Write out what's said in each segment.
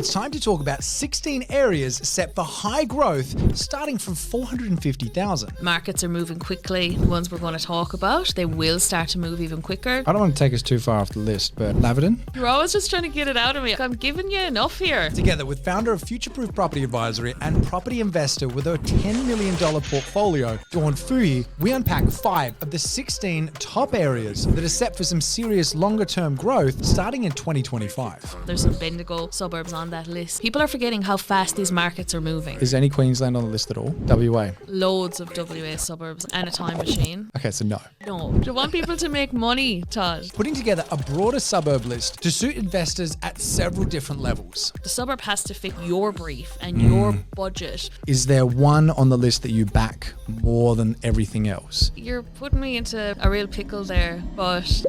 It's time to talk about 16 areas set for high growth starting from 450,000. Markets are moving quickly. The ones we're going to talk about, they will start to move even quicker. I don't want to take us too far off the list, but Laverton? You're always just trying to get it out of me. I'm giving you enough here. Together with founder of Future-Proof Property Advisory and property investor with a $10 million portfolio, Dawn Fouhy, we unpack 5 of the 16 top areas that are set for some serious longer-term growth starting in 2025. There's some Bendigo suburbs on that list. People are forgetting how fast these markets are moving. Is any Queensland on the list at all? WA? Loads of WA suburbs and a time machine. Okay, so no. No. Do you want people to make money, Todd? Putting together a broader suburb list to suit investors at several different levels. The suburb has to fit your brief and your budget. Is there one on the list that you back more than everything else? You're putting me into a real pickle there, but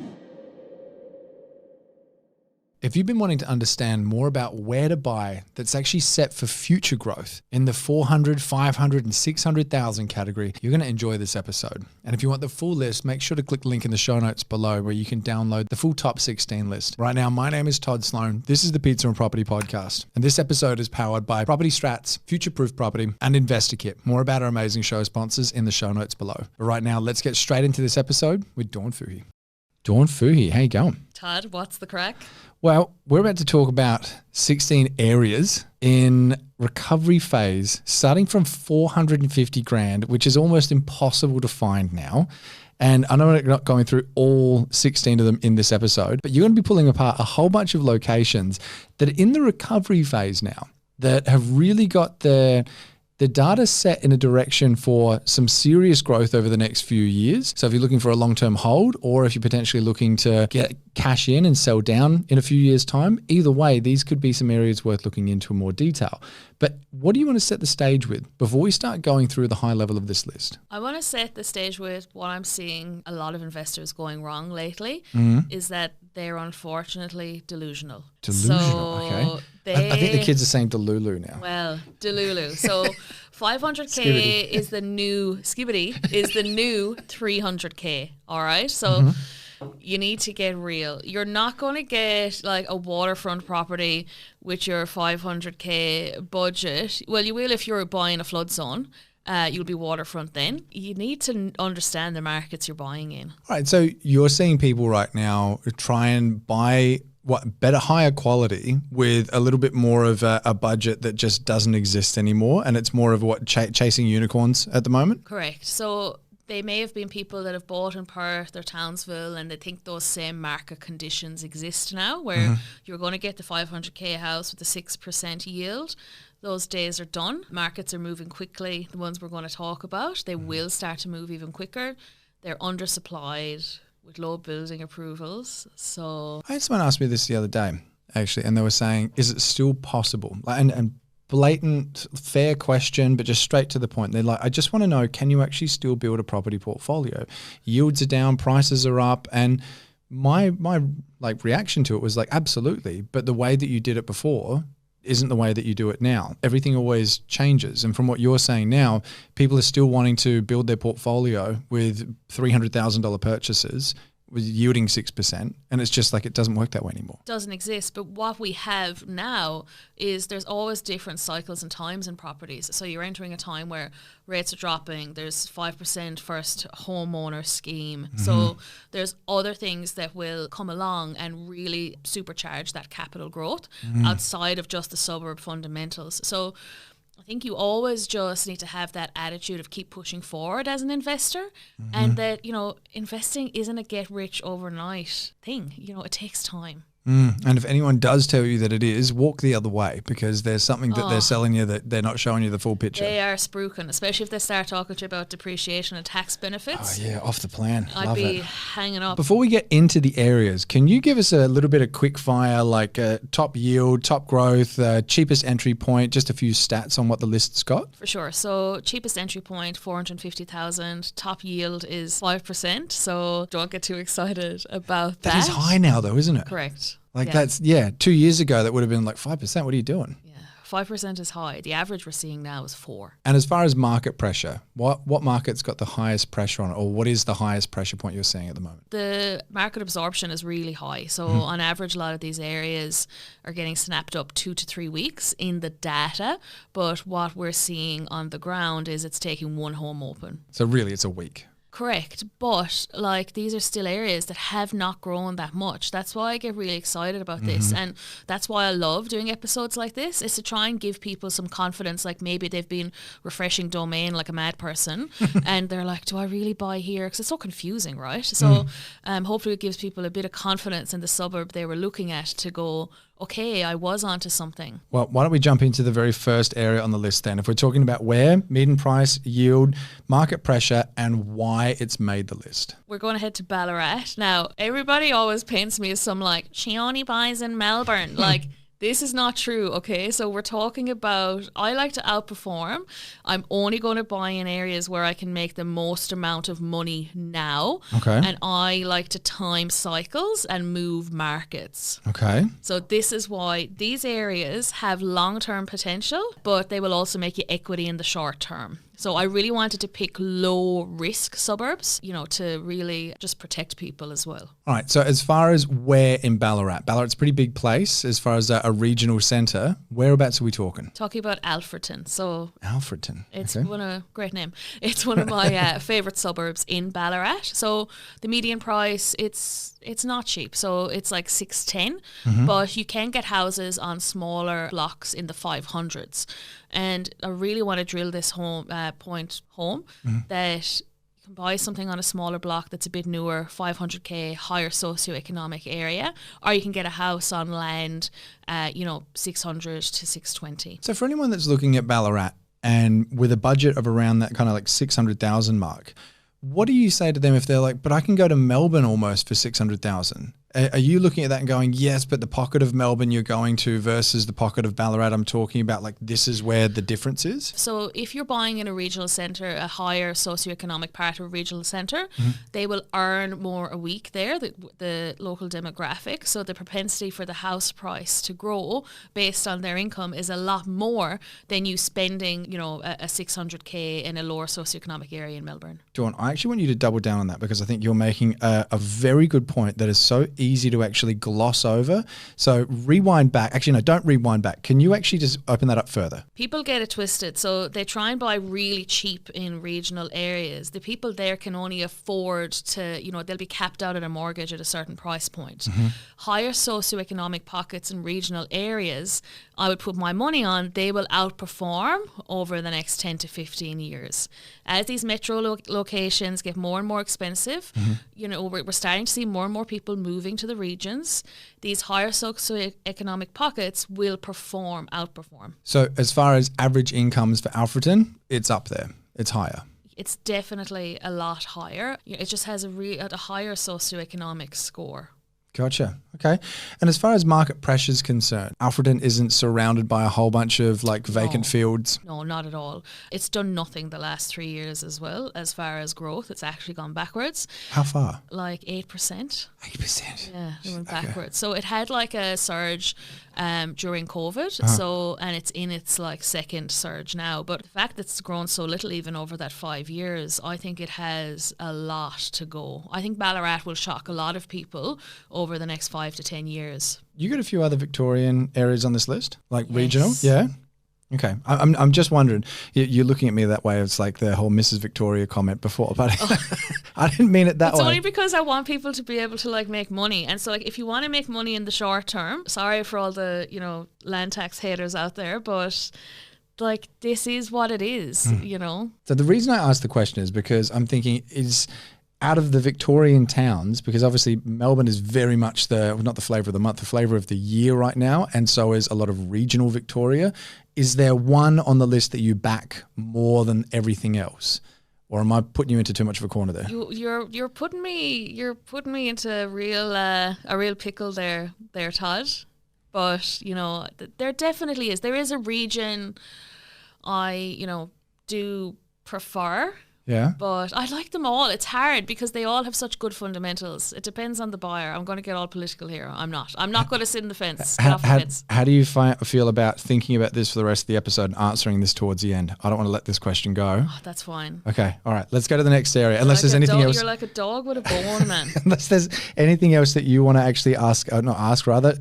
If you've been wanting to understand more about where to buy that's actually set for future growth in the 400, 500 and 600,000 category, you're going to enjoy this episode. And if you want the full list, make sure to click the link in the show notes below where you can download the full top 16 list. Right now, my name is Todd Sloan. This is the Pizza and Property Podcast. And this episode is powered by Property Strats, Future-Proof Property and InvestorKit. More about our amazing show sponsors in the show notes below. But right now, let's get straight into this episode with Dawn Fouhy. Dawn Fouhy, how you going? Todd, what's the crack? Well, we're about to talk about 16 areas in recovery phase, starting from 450 grand, which is almost impossible to find now. And I know we're not going through all 16 of them in this episode, but you're going to be pulling apart a whole bunch of locations that are in the recovery phase now that have really got the data set in a direction for some serious growth over the next few years. So if you're looking for a long-term hold, or if you're potentially looking to get cash in and sell down in a few years' time, either way, these could be some areas worth looking into in more detail. But what do you want to set the stage with before we start going through the high level of this list? I want to set the stage with what I'm seeing a lot of investors going wrong lately is that they're unfortunately delusional. Okay. I think the kids are saying Delulu now. Well, Delulu. So 500K is the new, Skibbity is the new 300K. All right. So you need to get real. You're not going to get like a waterfront property with your 500K budget. Well, you will if you're buying a flood zone. You'll be waterfront then. You need to understand the markets you're buying in. All right. So you're seeing people right now try and buy better, higher quality with a little bit more of a budget that just doesn't exist anymore. And it's more of chasing unicorns at the moment. Correct. So they may have been people that have bought in Perth or Townsville and they think those same market conditions exist now where you're going to get the 500K house with the 6% yield. Those days are done. Markets are moving quickly. The ones we're going to talk about, they will start to move even quicker. They're undersupplied with low building approvals. So I had someone ask me this the other day, actually, and they were saying, is it still possible? And blatant, fair question, but just straight to the point. They're like, I just want to know, can you actually still build a property portfolio? Yields are down, prices are up, and my like reaction to it was like, absolutely. But the way that you did it before isn't the way that you do it now. Everything always changes. And from what you're saying now, people are still wanting to build their portfolio with $300,000 purchases with yielding 6%. And it's just like, it doesn't work that way anymore. Doesn't exist. But what we have now is there's always different cycles and times in properties. So you're entering a time where rates are dropping. There's 5% first homeowner scheme. So there's other things that will come along and really supercharge that capital growth outside of just the suburb fundamentals. So I think you always just need to have that attitude of keep pushing forward as an investor and that, investing isn't a get rich overnight thing. It takes time. And if anyone does tell you that it is, walk the other way because there's something that they're selling you that they're not showing you the full picture. They are spruiking, especially if they start talking to you about depreciation and tax benefits. Oh yeah, off the plan. I'd be hanging up. Before we get into the areas, can you give us a little bit of quick fire, like top yield, top growth, cheapest entry point, just a few stats on what the list's got? For sure. So cheapest entry point, 450,000. Top yield is 5%. So don't get too excited about that. That is high now though, isn't it? Correct. Like that's 2 years ago that would have been like 5%. What are you doing? Yeah. 5% is high. The average we're seeing now is 4%. And as far as market pressure, what market's got the highest pressure on it, or what is the highest pressure point you're seeing at the moment? The market absorption is really high. So on average, a lot of these areas are getting snapped up 2 to 3 weeks in the data. But what we're seeing on the ground is it's taking one home open. So really it's a week. Correct, but like these are still areas that have not grown that much. That's why I get really excited about this, and that's why I love doing episodes like this, is to try and give people some confidence. Like maybe they've been refreshing Domain like a mad person and they're like, do I really buy here? Because it's so confusing, right? So hopefully it gives people a bit of confidence in the suburb they were looking at to go, okay, I was onto something. Well, why don't we jump into the very first area on the list then? If we're talking about where, median price, yield, market pressure, and why it's made the list. We're going to head to Ballarat. Now, everybody always paints me as some like, she only buys in Melbourne. Like, this is not true, okay? So we're talking about, I like to outperform. I'm only going to buy in areas where I can make the most amount of money now. Okay. And I like to time cycles and move markets. Okay. So this is why these areas have long-term potential, but they will also make you equity in the short term. So I really wanted to pick low risk suburbs, you know, to really just protect people as well. All right. So as far as where in Ballarat's a pretty big place as far as a regional centre. Whereabouts are we talking? Talking about Alfredton. So Alfredton. It's okay. Great name. It's one of my favourite suburbs in Ballarat. So the median price, it's not cheap. So it's like 610, but you can get houses on smaller blocks in the 500s. And I really want to drill this point home that you can buy something on a smaller block that's a bit newer, 500k, higher socioeconomic area, or you can get a house on land, 600 to 620. So for anyone that's looking at Ballarat and with a budget of around that kind of like 600,000 mark, what do you say to them if they're like, but I can go to Melbourne almost for 600,000? Are you looking at that and going, yes, but the pocket of Melbourne you're going to versus the pocket of Ballarat I'm talking about, like this is where the difference is? So if you're buying in a regional centre, a higher socioeconomic part of a regional centre, they will earn more a week there, the local demographic. So the propensity for the house price to grow based on their income is a lot more than you spending, a 600k in a lower socioeconomic area in Melbourne. Dawn, I actually want you to double down on that because I think you're making a very good point that is so easy to actually gloss over. So rewind back. Actually, no, don't rewind back. Can you actually just open that up further? People get it twisted. So they try and buy really cheap in regional areas. The people there can only afford to, they'll be capped out at a mortgage at a certain price point. Higher socioeconomic pockets in regional areas, I would put my money on, they will outperform over the next 10 to 15 years. As these metro locations get more and more expensive, we're starting to see more and more people moving to the regions. These higher socioeconomic pockets will outperform. So as far as average incomes for Alfredton, it's up there. It's higher. It's definitely a lot higher. It just has a higher socioeconomic score. Gotcha. Okay. And as far as market pressure is concerned, Alfredton isn't surrounded by a whole bunch of vacant fields. No, not at all. It's done nothing the last 3 years as well. As far as growth, it's actually gone backwards. How far? Like 8%. 8%? Yeah, it went backwards. Okay. So it had a surge during COVID. And it's in its second surge now. But the fact that it's grown so little even over that 5 years, I think it has a lot to go. I think Ballarat will shock a lot of people over the next 5 to 10 years. You got a few other Victorian areas on this list, regional? Yeah. Okay. I'm just wondering, you're looking at me that way. It's like the whole Mrs. Victoria comment before, but I didn't mean it that way. It's only because I want people to be able to make money. And so if you want to make money in the short term, sorry for all the, land tax haters out there, but this is what it is, So the reason I asked the question is because I'm thinking out of the Victorian towns, because obviously Melbourne is very much not the flavour of the month, the flavour of the year right now, and so is a lot of regional Victoria. Is there one on the list that you back more than everything else? Or am I putting you into too much of a corner there? You're putting me into a real pickle there, Todd. But there definitely is. There is a region I do prefer. Yeah. But I like them all. It's hard because they all have such good fundamentals. It depends on the buyer. I'm going to get all political here. I'm not going to sit in the fence. Get off the fence. How do you feel about thinking about this for the rest of the episode and answering this towards the end? I don't want to let this question go. Oh, that's fine. Okay. All right. Let's go to the next area. Unless there's anything else. You're like a dog with a bone, man. Unless there's anything else that you want to actually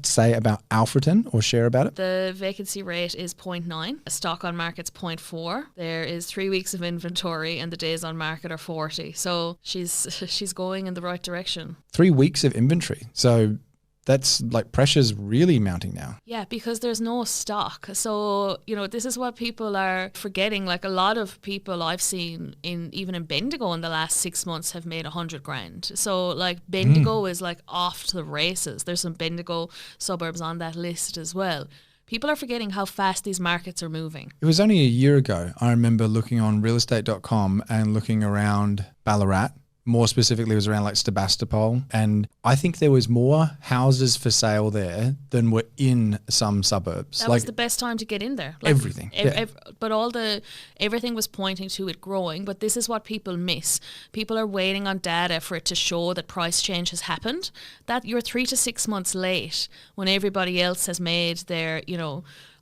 say about Alfredton or share about it. The vacancy rate is 0.9. A stock on market's 0.4. There is 3 weeks of inventory and the days on market are 40. So she's going in the right direction. 3 weeks of inventory. So that's like pressure's really mounting now. Yeah, because there's no stock. So, this is what people are forgetting. Like a lot of people I've seen even in Bendigo in the last 6 months have made 100 grand. So like Bendigo is like off to the races. There's some Bendigo suburbs on that list as well. People are forgetting how fast these markets are moving. It was only a year ago. I remember looking on realestate.com and looking around Ballarat. More specifically, it was around like Sebastopol. And I think there was more houses for sale there than were in some suburbs. That was the best time to get in there. Like everything. But everything was pointing to it growing. But this is what people miss. People are waiting on data for it to show that price change has happened. That you're 3 to 6 months late when everybody else has made their,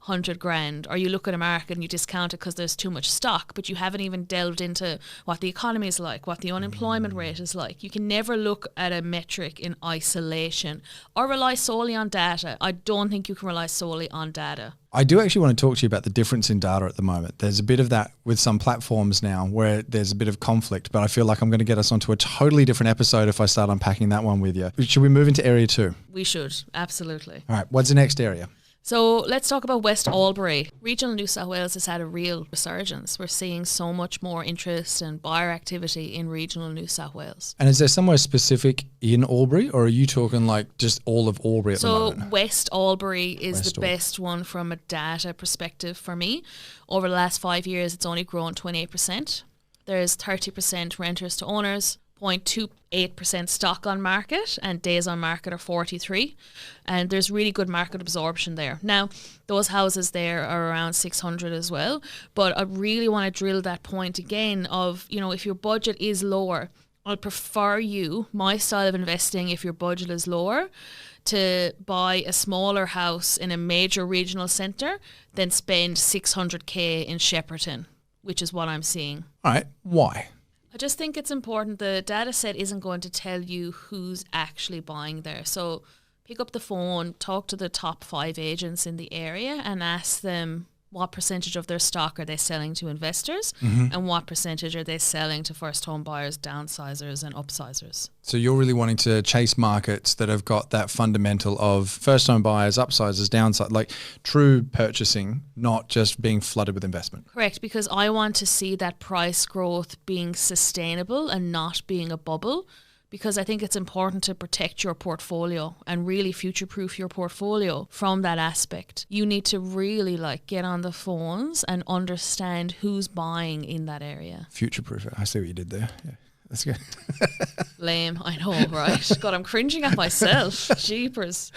100 grand, or you look at a market and you discount it because there's too much stock, but you haven't even delved into what the economy is like, what the unemployment rate is like. You can never look at a metric in isolation or rely solely on data. I don't think you can rely solely on data. I do actually want to talk to you about the difference in data at the moment. There's a bit of that with some platforms now where there's a bit of conflict, but I feel like I'm going to get us onto a totally different episode if I start unpacking that one with you. Should we move into area 2? We should, absolutely. All right, what's the next area? So let's talk about West Albury. Regional New South Wales has had a real resurgence. We're seeing so much more interest and buyer activity in regional New South Wales. And is there somewhere specific in Albury, or are you talking like just all of Albury at the moment? So West Albury is the best one from a data perspective for me. Over the last 5 years, it's only grown 28%. There's 30% renters to owners, 0.28% stock on market, and days on market are 43, and there's really good market absorption there. Now those houses there are around 600 as well, but I really want to drill that point again of, if your budget is lower, I'd prefer my style of investing, if your budget is lower, to buy a smaller house in a major regional centre than spend 600k in Shepparton, which is what I'm seeing. All right, why? I just think it's important. The data set isn't going to tell you who's actually buying there. So pick up the phone, talk to the top 5 agents in the area and ask them what percentage of their stock are they selling to investors, and what percentage are they selling to first home buyers, downsizers and upsizers. So you're really wanting to chase markets that have got that fundamental of first home buyers, upsizers, downside, like true purchasing, not just being flooded with investment. Correct, because I want to see that price growth being sustainable and not being a bubble. Because I think it's important to protect your portfolio and really future-proof your portfolio from that aspect. You need to really get on the phones and understand who's buying in that area. Future-proof it. I see what you did there. Yeah, that's good. Lame, I know, right? God, I'm cringing at myself. Jeepers.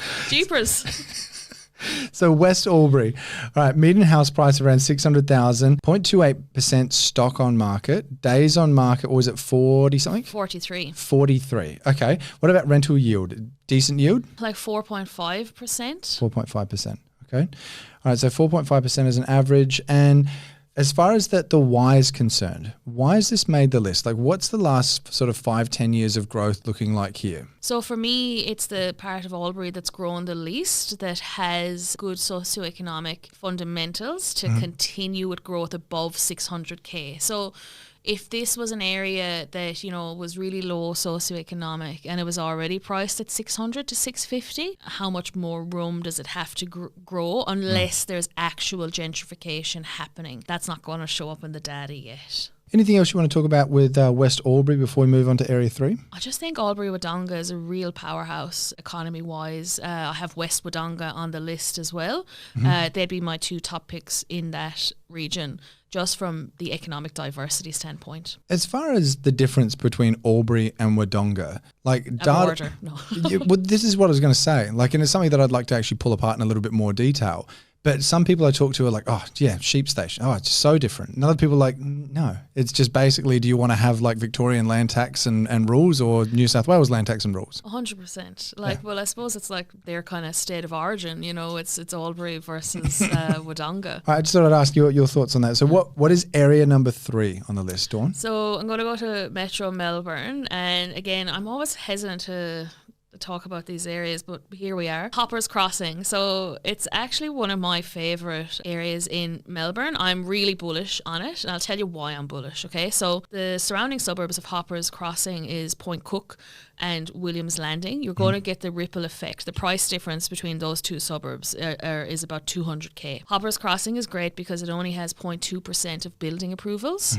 So West Albury, all right, median house price around 600,000, 0.28% stock on market, days on market, or was it 40 something? 43. 43. Okay. What about rental yield? Decent yield? Like 4.5%. 4.5%. Okay. All right. So 4.5% is an average. And as far as the why is concerned, why has this made the list? Like what's the last sort of 5-10 years of growth looking like here? So for me, it's the part of Albury that's grown the least, that has good socioeconomic fundamentals to continue with growth above 600k. So if this was an area that, was really low socioeconomic and it was already priced at 600 to 650, how much more room does it have to grow unless there's actual gentrification happening? That's not going to show up in the data yet. Anything else you want to talk about with West Albury before we move on to Area 3? I just think Albury Wodonga is a real powerhouse economy-wise. I have West Wodonga on the list as well. They'd be my 2 top picks in that region, just from the economic diversity standpoint. As far as the difference between Albury and Wodonga, No. Well, this is what I was going to say. And it's something that I'd like to actually pull apart in a little bit more detail. But some people I talk to are like, oh yeah, Sheep Station. Oh, it's so different. And other people are like, no, it's just basically, do you want to have like Victorian land tax and rules or New South Wales land tax and rules? 100%. Well, I suppose it's like their kind of state of origin, it's Albury versus Wodonga. I just thought I'd ask your thoughts on that. So what is area number 3 on the list, Dawn? So I'm going to go to Metro Melbourne. And again, I'm always hesitant to talk about these areas, but here we are. Hoppers Crossing. So it's actually one of my favourite areas in Melbourne. I'm really bullish on it, and I'll tell you why I'm bullish, okay? So the surrounding suburbs of Hoppers Crossing is Point Cook and Williams Landing. You're going to get the ripple effect. The price difference between those two suburbs is about 200k. Hoppers Crossing is great because it only has 0.2% of building approvals.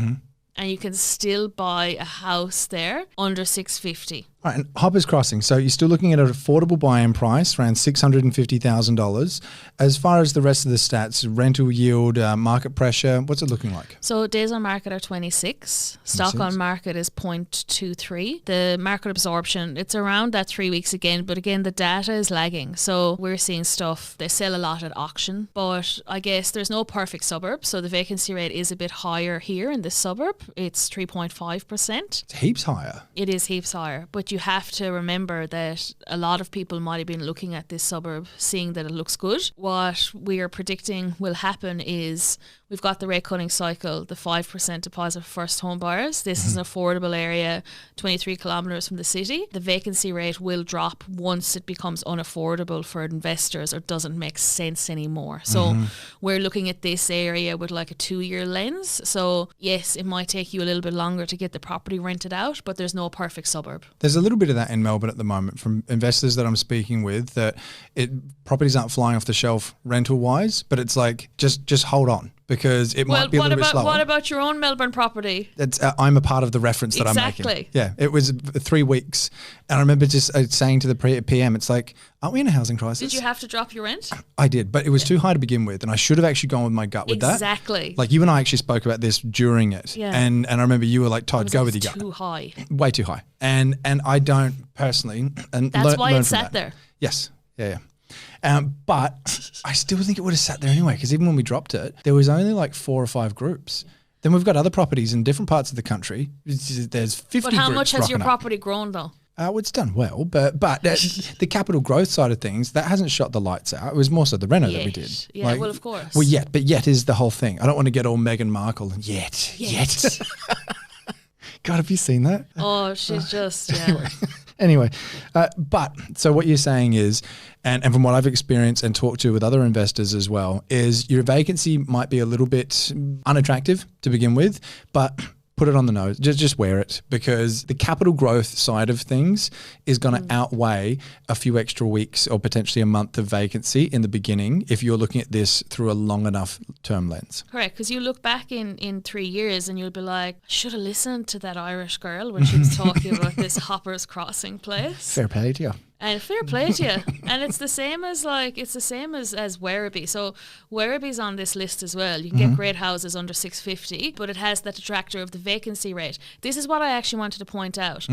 And you can still buy a house there under $650. Right, and Hoppers Crossing. So you're still looking at an affordable buy-in price, around $650,000. As far as the rest of the stats, rental yield, market pressure, what's it looking like? So days on market are 26. Stock on market is 0.23. The market absorption, it's around that 3 weeks again, but again, the data is lagging. So we're seeing stuff, they sell a lot at auction, but I guess there's no perfect suburb. So the vacancy rate is a bit higher here in this suburb. It's 3.5%. It's heaps higher. It is heaps higher, but you have to remember that a lot of people might have been looking at this suburb, seeing that it looks good. What we are predicting will happen is we've got the rate cutting cycle, the 5% deposit for first home buyers. This is an affordable area, 23 kilometres from the city. The vacancy rate will drop once it becomes unaffordable for investors or doesn't make sense anymore. So we're looking at this area with like a 2-year lens. So yes, it might take you a little bit longer to get the property rented out, but there's no perfect suburb. There's a little bit of that in Melbourne at the moment from investors that I'm speaking with, that properties aren't flying off the shelf rental wise, but it's like just hold on, because it might be a little bit slower. What about your own Melbourne property? I'm a part of the reference that I'm making. Yeah, it was 3 weeks. And I remember just saying to the PM, it's like, aren't we in a housing crisis? Did you have to drop your rent? I did, but it was too high to begin with. And I should have actually gone with my gut with that. Exactly. Like you and I actually spoke about this during it. Yeah. And I remember you were like, Todd, go with your gut. Too high. Way too high. And I don't personally. And that's why it sat there. Yes. Yeah. But I still think it would have sat there anyway, because even when we dropped it, there was only like 4 or 5 groups. Then we've got other properties in different parts of the country. There's 50 groups. But how much has your up. property grown though? Well, it's done well, but the capital growth side of things, that hasn't shot the lights out. It was more so the reno that we did. Yeah, well, of course. Well, yet is the whole thing. I don't want to get all Meghan Markle and yet. God, have you seen that? Oh, she's just, yeah. Anyway, but so what you're saying is, and from what I've experienced and talked to with other investors as well, is your vacancy might be a little bit unattractive to begin with, but put it on the nose, just wear it, because the capital growth side of things is going to outweigh a few extra weeks or potentially a month of vacancy in the beginning if you're looking at this through a long enough term lens. Correct, because you look back in 3 years and you'll be like, I should have listened to that Irish girl when she was talking about this Hoppers Crossing place. Fair play to you. And fair play to you. And it's the same as Werribee. So Werribee's on this list as well. You can get great houses under 650, but it has that detractor of the vacancy rate. This is what I actually wanted to point out.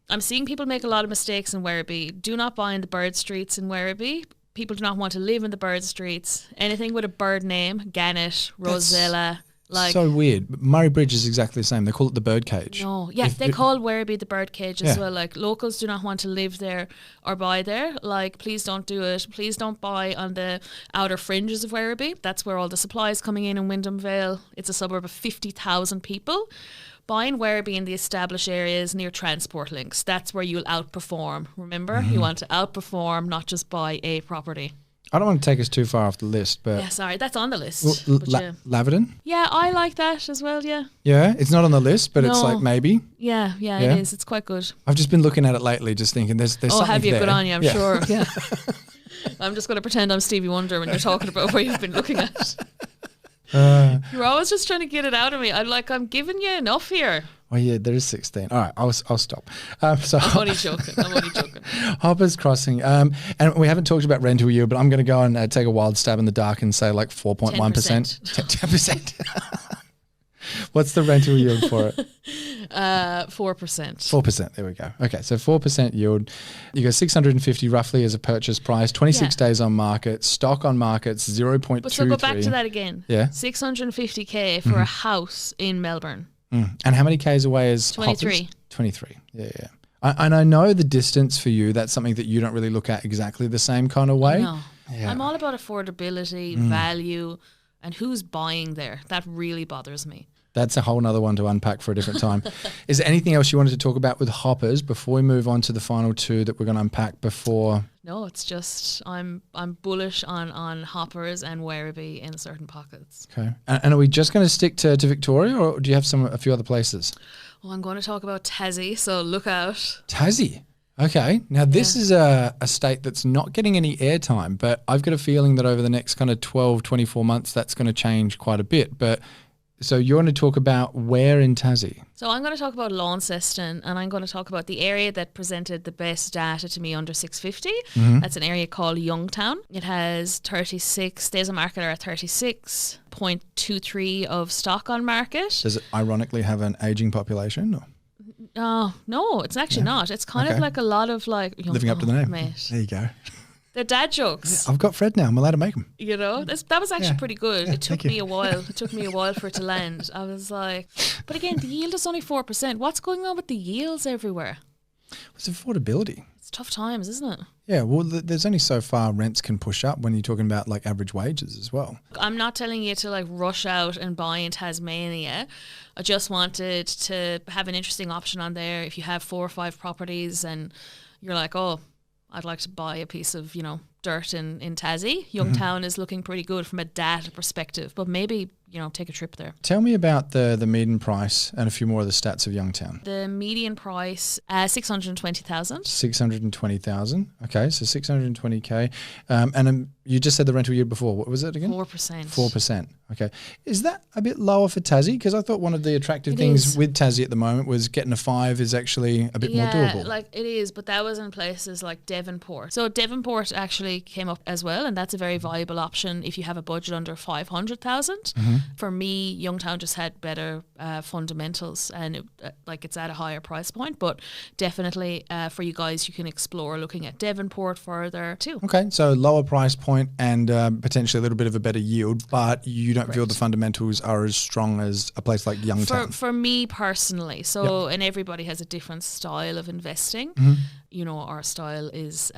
I'm seeing people make a lot of mistakes in Werribee. Do not buy in the bird streets in Werribee. People do not want to live in the bird streets. Anything with a bird name, Gannet, Rosella. Like, so weird. Murray Bridge is exactly the same. They call it the bird cage. No, yeah, they call Werribee the bird cage as well. Like, locals do not want to live there or buy there. Like, please don't do it. Please don't buy on the outer fringes of Werribee. That's where all the supply is coming in Wyndham Vale. It's a suburb of 50,000 people. Buy in Werribee in the established areas near transport links. That's where you'll outperform. Remember, you want to outperform, not just buy a property. I don't want to take us too far off the list, but... Yeah, sorry, that's on the list. Well, Laverton? Yeah, I like that as well, yeah. Yeah, it's not on the list, but it's like maybe. Yeah, it is. It's quite good. I've just been looking at it lately, just thinking there's something there. Oh, have you? Good on you, I'm sure. Yeah. I'm just going to pretend I'm Stevie Wonder when you're talking about what you've been looking at. You're always just trying to get it out of me. I'm giving you enough here. Oh yeah, there is 16. All right, I'll stop. I'm only joking. Hoppers Crossing. And we haven't talked about rental yield, but I'm going to go and take a wild stab in the dark and say like 4.1%. 10%. What's the rental yield for it? 4%. 4%. There we go. Okay, so 4% yield. You got 650 roughly as a purchase price. 26 days on market. Stock on market's 0.23. But so go back to that again. Yeah. 650K for a house in Melbourne. And how many Ks away is 23. Hoppers? 23. Yeah. And I know the distance for you, that's something that you don't really look at exactly the same kind of way. No. Yeah. I'm all about affordability, value, and who's buying there. That really bothers me. That's a whole nother one to unpack for a different time. Is there anything else you wanted to talk about with hoppers before we move on to the final two that we're going to unpack before? No, it's just I'm bullish on hoppers and Werribee in certain pockets. Okay. And are we just going to stick to Victoria, or do you have a few other places? Well, I'm going to talk about Tassie, so look out. Tassie. Okay. Now, this is a state that's not getting any airtime, but I've got a feeling that over the next kind of 12, 24 months, that's going to change quite a bit. But so you want to talk about where in Tassie? So I'm going to talk about Launceston, and I'm going to talk about the area that presented the best data to me under 650. That's an area called Youngtown. It has 36 days on market, are at 36.23 of stock on market. Does it ironically have an aging population? Or? No, it's actually not. It's kind of like a lot of like living up to the name. Mate. There you go. They're dad jokes. Yeah, I've got Fred now. I'm allowed to make them. You know, that was actually pretty good. Yeah, it took me a while. It took me a while for it to land. I was like, but again, the yield is only 4%. What's going on with the yields everywhere? It's affordability. It's tough times, isn't it? Yeah, well, there's only so far rents can push up when you're talking about like average wages as well. I'm not telling you to like rush out and buy in Tasmania. I just wanted to have an interesting option on there. If you have 4 or 5 properties and you're like, oh, I'd like to buy a piece of, dirt in Tassie. Youngtown is looking pretty good from a data perspective, but maybe, take a trip there. Tell me about the median price and a few more of the stats of Youngtown. The median price, 620,000. 620,000. Okay, so 620K. And you just said the rental yield before. What was it again? 4%. 4%. Okay. Is that a bit lower for Tassie? Because I thought one of the attractive things with Tassie at the moment was getting a 5 is actually a bit more doable. Yeah, like it is, but that was in places like Devonport. So Devonport actually came up as well, and that's a very viable option if you have a budget under 500,000. For me, Youngtown just had better fundamentals, and it's at a higher price point. But definitely for you guys, you can explore looking at Devonport further too. Okay, so lower price point and potentially a little bit of a better yield, but you don't feel the fundamentals are as strong as a place like Youngtown. For me personally, and everybody has a different style of investing. Our style is,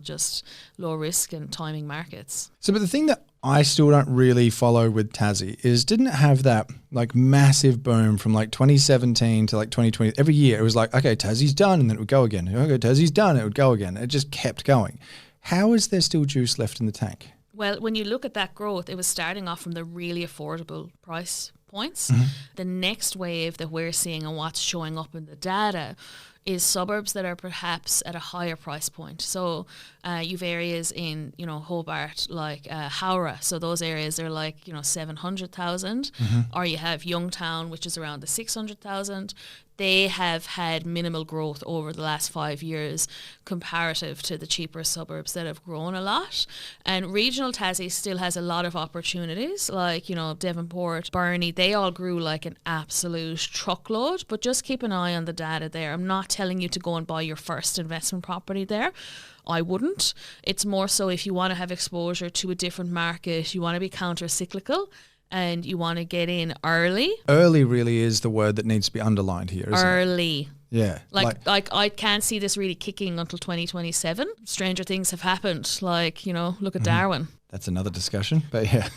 just low risk and timing markets. So, but the thing that I still don't really follow with Tassie is didn't it have that like massive boom from like 2017 to like 2020? Every year it was like, okay, Tassie's done, and then it would go again. Okay, Tassie's done, it would go again. It just kept going. How is there still juice left in the tank? Well, when you look at that growth, it was starting off from the really affordable price points. The next wave that we're seeing and what's showing up in the data is suburbs that are perhaps at a higher price point. So you've areas in, Hobart like Howrah. So those areas are like, 700,000. Or you have Youngtown, which is around the 600,000. They have had minimal growth over the last 5 years comparative to the cheaper suburbs that have grown a lot. And regional Tassie still has a lot of opportunities, like, Devonport, Burnie, they all grew like an absolute truckload. But just keep an eye on the data there. I'm not telling you to go and buy your first investment property there. I wouldn't. It's more so if you want to have exposure to a different market, you want to be counter-cyclical, and you want to get in early. Early really is the word that needs to be underlined here, isn't it? Yeah. Like I can't see this really kicking until 2027. Stranger things have happened. Like, look at Darwin. That's another discussion, but yeah.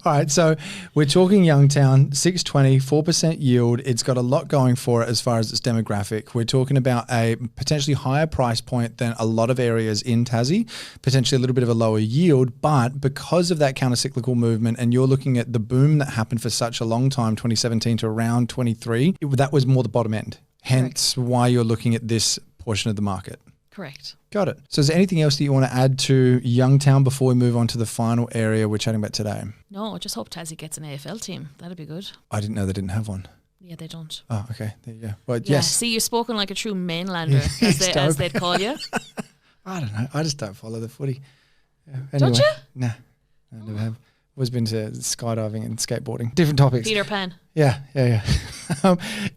All right, so we're talking Youngtown, 620, 4% yield. It's got a lot going for it as far as its demographic. We're talking about a potentially higher price point than a lot of areas in Tassie, potentially a little bit of a lower yield, but because of that counter-cyclical movement, and you're looking at the boom that happened for such a long time, 2017 to around 23, that was more the bottom end. Hence why you're looking at this portion of the market. Correct. Got it. So is there anything else that you want to add to Youngtown before we move on to the final area we're chatting about today? No, I just hope Tassie gets an AFL team. That'd be good. I didn't know they didn't have one. Yeah, they don't. Oh, okay. There you go. Well, yes. See, you're spoken like a true mainlander, as they'd call you. I don't know. I just don't follow the footy. Anyway, don't you? Nah, I never have. Always been to skydiving and skateboarding. Different topics. Peter Pan. Yeah.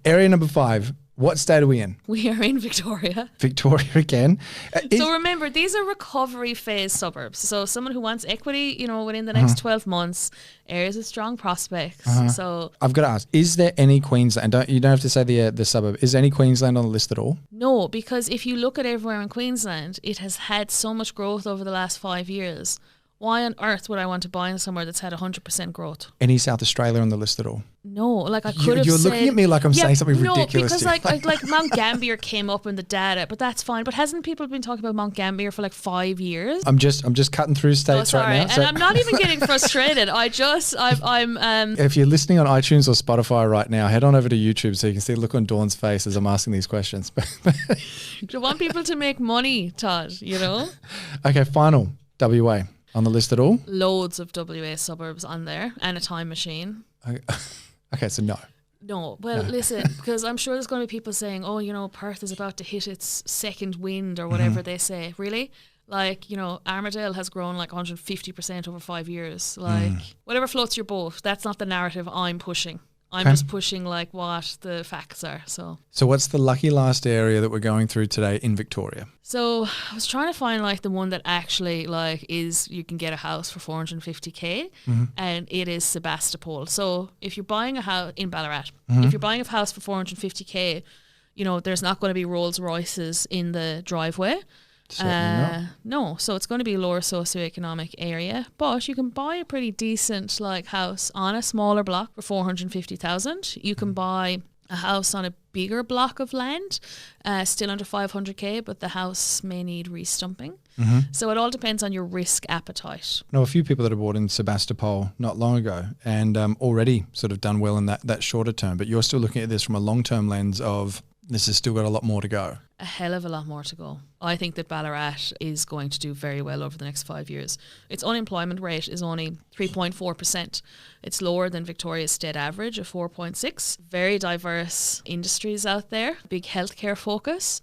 Area number 5. What state are we in? We are in Victoria. Victoria again. So remember, these are recovery phase suburbs. So someone who wants equity, within the next 12 months, areas with strong prospects. So I've got to ask, is there any Queensland? You don't have to say the suburb. Is there any Queensland on the list at all? no, because if you look at everywhere in Queensland, it has had so much growth over the last 5 years. Why on earth would I want to buy in somewhere that's had 100% growth? Any South Australia on the list at all? No, like I could have You're said... looking at me like I'm saying something ridiculous. No, because to you. like Mount Gambier came up in the data, but that's fine. But hasn't people been talking about Mount Gambier for like 5 years? I'm just cutting through states right now. And I'm not even getting frustrated. I'm If you're listening on iTunes or Spotify right now, head on over to YouTube so you can see the look on Dawn's face as I'm asking these questions. I want people to make money, Todd, Okay, final. WA. On the list at all? Loads of WA suburbs on there and a time machine. Okay, so no. No, well, listen, because I'm sure there's going to be people saying, Perth is about to hit its second wind or whatever they say. Really? Like, Armidale has grown like 150% over 5 years. Like, whatever floats your boat, that's not the narrative I'm pushing. I'm just pushing like what the facts are. So what's the lucky last area that we're going through today in Victoria? So I was trying to find like the one that actually like is you can get a house for 450k, and it is Sebastopol. So if you're buying a house in Ballarat, if you're buying a house for 450k, there's not going to be Rolls Royces in the driveway. No, so it's going to be a lower socioeconomic area, but you can buy a pretty decent like house on a smaller block for 450,000. You can buy a house on a bigger block of land, still under 500k, but the house may need restumping. So it all depends on your risk appetite. I know a few people that have bought in Sebastopol not long ago and already sort of done well in that shorter term, but you're still looking at this from a long-term lens of this has still got a lot more to go. A hell of a lot more to go. I think that Ballarat is going to do very well over the next 5 years. Its unemployment rate is only 3.4%. It's lower than Victoria's state average of 4.6%. Very diverse industries out there, big healthcare focus.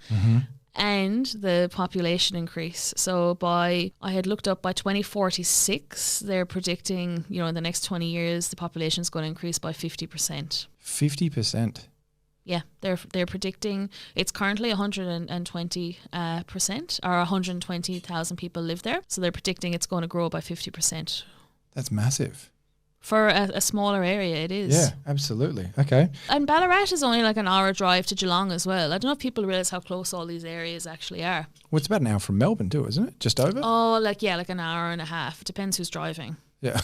And the population increase. So I had looked up by 2046, they're predicting, in the next 20 years, the population is going to increase by 50%. 50%? Yeah, they're predicting it's currently 120% or 120,000 people live there. So they're predicting it's going to grow by 50%. That's massive. For a smaller area, it is. Yeah, absolutely. Okay. And Ballarat is only like an hour drive to Geelong as well. I don't know if people realise how close all these areas actually are. Well, it's about an hour from Melbourne too, isn't it? Just over? Oh, like an hour and a half. It depends who's driving. Yeah.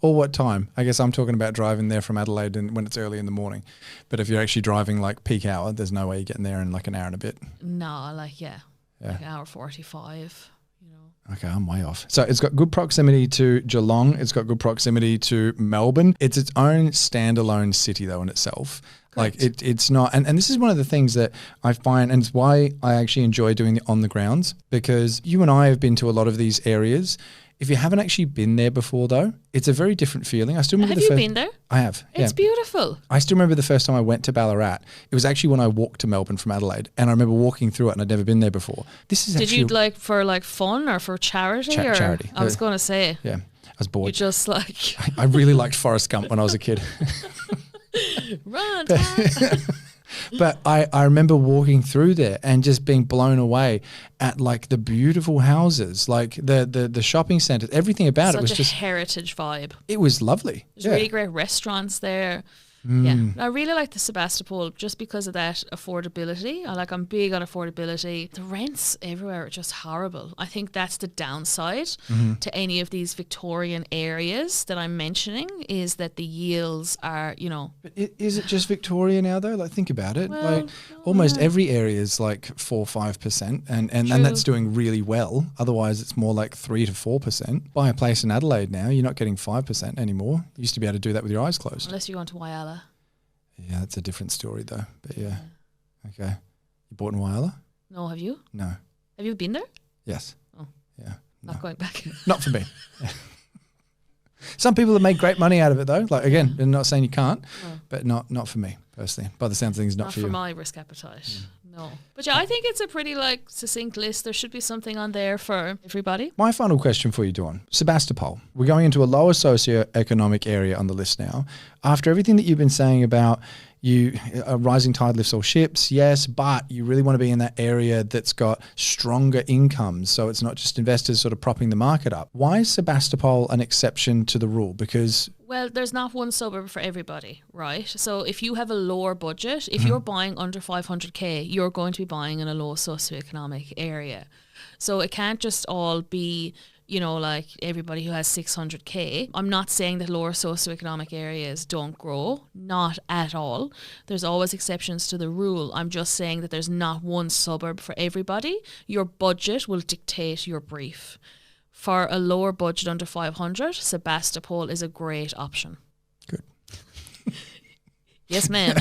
Or what time? I guess I'm talking about driving there from Adelaide when it's early in the morning. But if you're actually driving like peak hour, there's no way you're getting there in like an hour and a bit. No, like an hour 45. Okay, I'm way off. So it's got good proximity to Geelong. It's got good proximity to Melbourne. It's its own standalone city though in itself. Correct. Like it's not, and this is one of the things that I find, and it's why I actually enjoy doing the on the grounds, because you and I have been to a lot of these areas. If you haven't actually been there before though, it's a very different feeling. I still remember Have you been there? I have. It's beautiful. I still remember the first time I went to Ballarat. It was actually when I walked to Melbourne from Adelaide, and I remember walking through it, and I'd never been there before. This is Did you like for like fun or for charity? Charity. I was going to say. Yeah, I was bored. You just like. I really liked Forrest Gump when I was a kid. Run. But I remember walking through there and just being blown away at like the beautiful houses, like the shopping centres, everything about it was just a heritage vibe. It was lovely. There's really great restaurants there. Yeah, I really like the Sebastopol just because of that affordability. I'm big on affordability. The rents everywhere are just horrible. I think that's the downside to any of these Victorian areas that I'm mentioning is that the yields are, But is it just Victoria now though? Like think about it. Well, almost every area is like 4 or 5%, and that's doing really well. Otherwise, it's more like 3 to 4%. Buy a place in Adelaide now, you're not getting 5% anymore. You used to be able to do that with your eyes closed. Unless you're going to Whyalla. Yeah, that's a different story though. But yeah. Okay. You bought in Whyalla? No, have you? No. Have you been there? Yes. Oh. Yeah. Not going back. Not for me. Some people have made great money out of it though. Like again, I'm not saying you can't, but not for me personally. By the sounds of things, not for you. Not for my risk appetite. No. But yeah, I think it's a pretty succinct list. There should be something on there for everybody. My final question for you, Dawn. Sebastopol. We're going into a lower socioeconomic area on the list now. After everything that you've been saying about, A rising tide lifts all ships, yes, but you really want to be in that area that's got stronger incomes, so it's not just investors sort of propping the market up. Why is Sebastopol an exception to the rule? Because well, there's not one suburb for everybody, right? So if you have a lower budget, if you're buying under 500k, you're going to be buying in a low socioeconomic area. So it can't just all be, you know, like everybody who has 600k. I'm not saying that lower socioeconomic areas don't grow, not at all. There's always exceptions to the rule. I'm just saying that there's not one suburb for everybody. Your budget will dictate your brief. For a lower budget under 500, Sebastopol is a great option. Good. Yes, ma'am.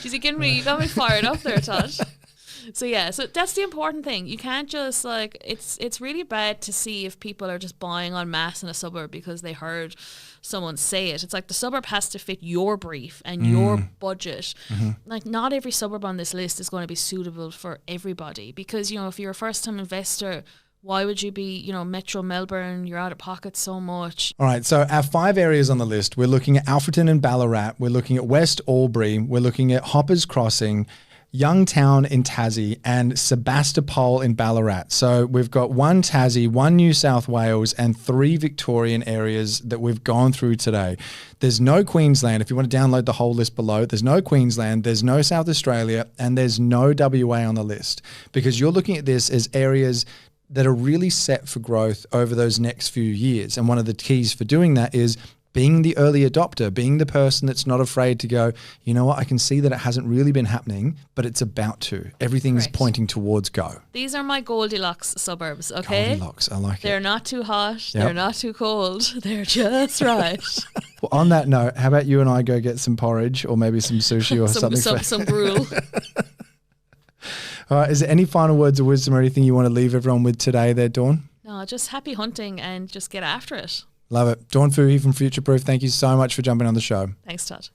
You got me fired up there, Todd. So yeah, so that's the important thing. You can't just like, it's really bad to see if people are just buying en masse in a suburb because they heard someone say it. It's like the suburb has to fit your brief and your budget. Like not every suburb on this list is going to be suitable for everybody because, you know, if you're a first time investor, why would you be, you know, Metro Melbourne, you're out of pocket so much. All right, so our 5 areas on the list, we're looking at Alfredton and Ballarat, we're looking at West Albury, we're looking at Hoppers Crossing, Youngtown in Tassie, and Sebastopol in Ballarat. So we've got 1 Tassie, 1 New South Wales, and 3 Victorian areas that we've gone through today. There's no Queensland. If you want to download the whole list below, there's no Queensland, there's no South Australia, and there's no WA on the list because you're looking at this as areas that are really set for growth over those next few years. And one of the keys for doing that is being the early adopter, being the person that's not afraid to go, you know what, I can see that it hasn't really been happening, but it's about to. Everything's pointing towards go. These are my Goldilocks suburbs, okay? Goldilocks, I like it. They're not too hot, they're not too cold, they're just right. Well, on that note, how about you and I go get some porridge or maybe some sushi or something? Some gruel. All right, is there any final words of wisdom or anything you want to leave everyone with today there, Dawn? No, just happy hunting and just get after it. Love it. Dawn Fouhy from Future Proof, thank you so much for jumping on the show. Thanks, Todd.